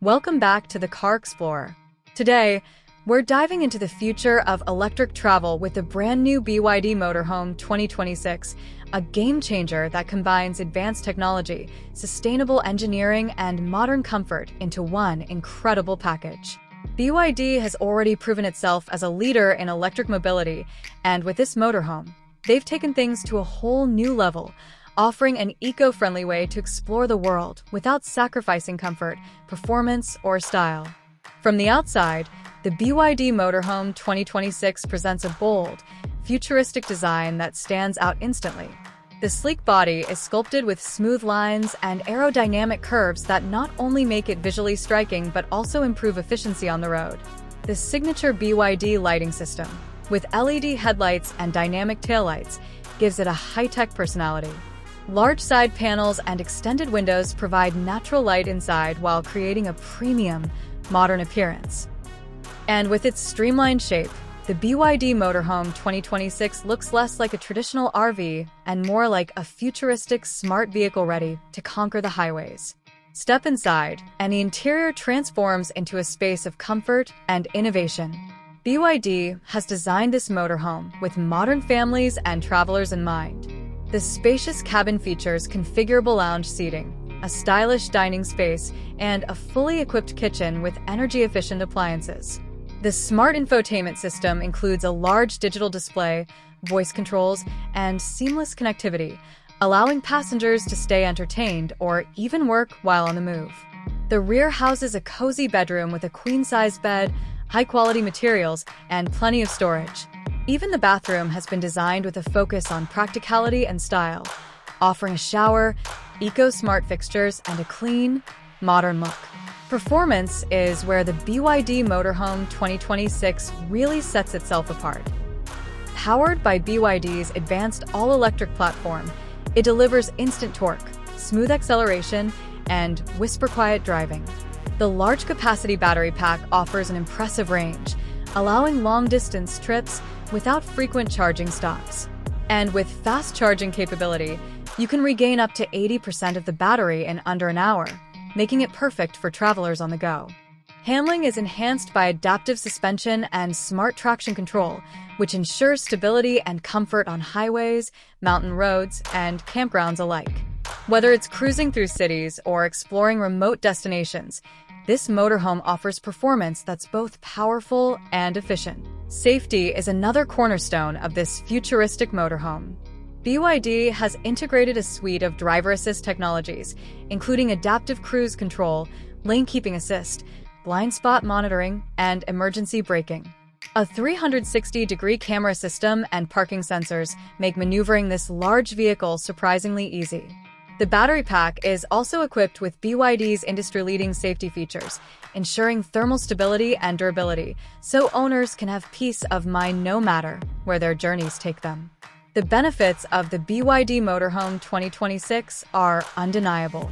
Welcome back to the Car Explorer. Today, we're diving into the future of electric travel with the brand new BYD Motorhome 2026, a game changer that combines advanced technology, sustainable engineering, and modern comfort into one incredible package. BYD has already proven itself as a leader in electric mobility, and with this motorhome, they've taken things to a whole new level, offering an eco-friendly way to explore the world without sacrificing comfort, performance, or style. From the outside, the BYD Motorhome 2026 presents a bold, futuristic design that stands out instantly. The sleek body is sculpted with smooth lines and aerodynamic curves that not only make it visually striking but also improve efficiency on the road. The signature BYD lighting system, with LED headlights and dynamic taillights, gives it a high-tech personality. Large side panels and extended windows provide natural light inside while creating a premium, modern appearance. And with its streamlined shape, the BYD Motorhome 2026 looks less like a traditional RV and more like a futuristic smart vehicle ready to conquer the highways. Step inside, and the interior transforms into a space of comfort and innovation. BYD has designed this motorhome with modern families and travelers in mind. The spacious cabin features configurable lounge seating, a stylish dining space, and a fully equipped kitchen with energy-efficient appliances. The smart infotainment system includes a large digital display, voice controls, and seamless connectivity, allowing passengers to stay entertained or even work while on the move. The rear houses a cozy bedroom with a queen-size bed, high-quality materials, and plenty of storage. Even the bathroom has been designed with a focus on practicality and style, offering a shower, eco-smart fixtures, and a clean, modern look. Performance is where the BYD Motorhome 2026 really sets itself apart. Powered by BYD's advanced all-electric platform, it delivers instant torque, smooth acceleration, and whisper-quiet driving. The large-capacity battery pack offers an impressive range, allowing long-distance trips without frequent charging stops. And with fast charging capability, you can regain up to 80% of the battery in under an hour, making it perfect for travelers on the go. Handling is enhanced by adaptive suspension and smart traction control, which ensures stability and comfort on highways, mountain roads, and campgrounds alike. Whether it's cruising through cities or exploring remote destinations, this motorhome offers performance that's both powerful and efficient. Safety is another cornerstone of this futuristic motorhome. BYD has integrated a suite of driver assist technologies, including adaptive cruise control, lane keeping assist, blind spot monitoring, and emergency braking. A 360-degree camera system and parking sensors make maneuvering this large vehicle surprisingly easy. The battery pack is also equipped with BYD's industry-leading safety features, ensuring thermal stability and durability, so owners can have peace of mind no matter where their journeys take them. The benefits of the BYD Motorhome 2026 are undeniable.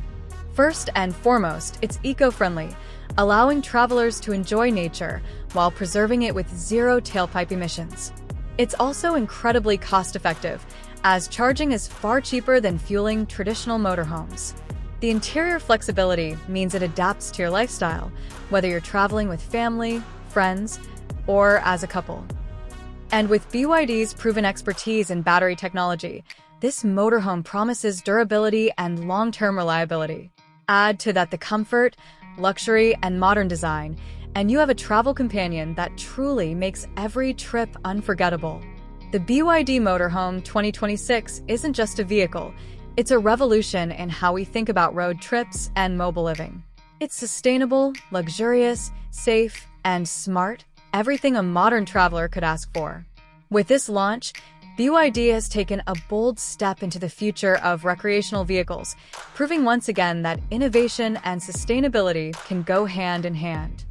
First and foremost, it's eco-friendly, allowing travelers to enjoy nature while preserving it with zero tailpipe emissions. It's also incredibly cost-effective, as charging is far cheaper than fueling traditional motorhomes. The interior flexibility means it adapts to your lifestyle, whether you're traveling with family, friends, or as a couple. And with BYD's proven expertise in battery technology, this motorhome promises durability and long-term reliability. Add to that the comfort, luxury, and modern design, and you have a travel companion that truly makes every trip unforgettable. The BYD Motorhome 2026 isn't just a vehicle, it's a revolution in how we think about road trips and mobile living. It's sustainable, luxurious, safe, and smart, everything a modern traveler could ask for. With this launch, BYD has taken a bold step into the future of recreational vehicles, proving once again that innovation and sustainability can go hand in hand.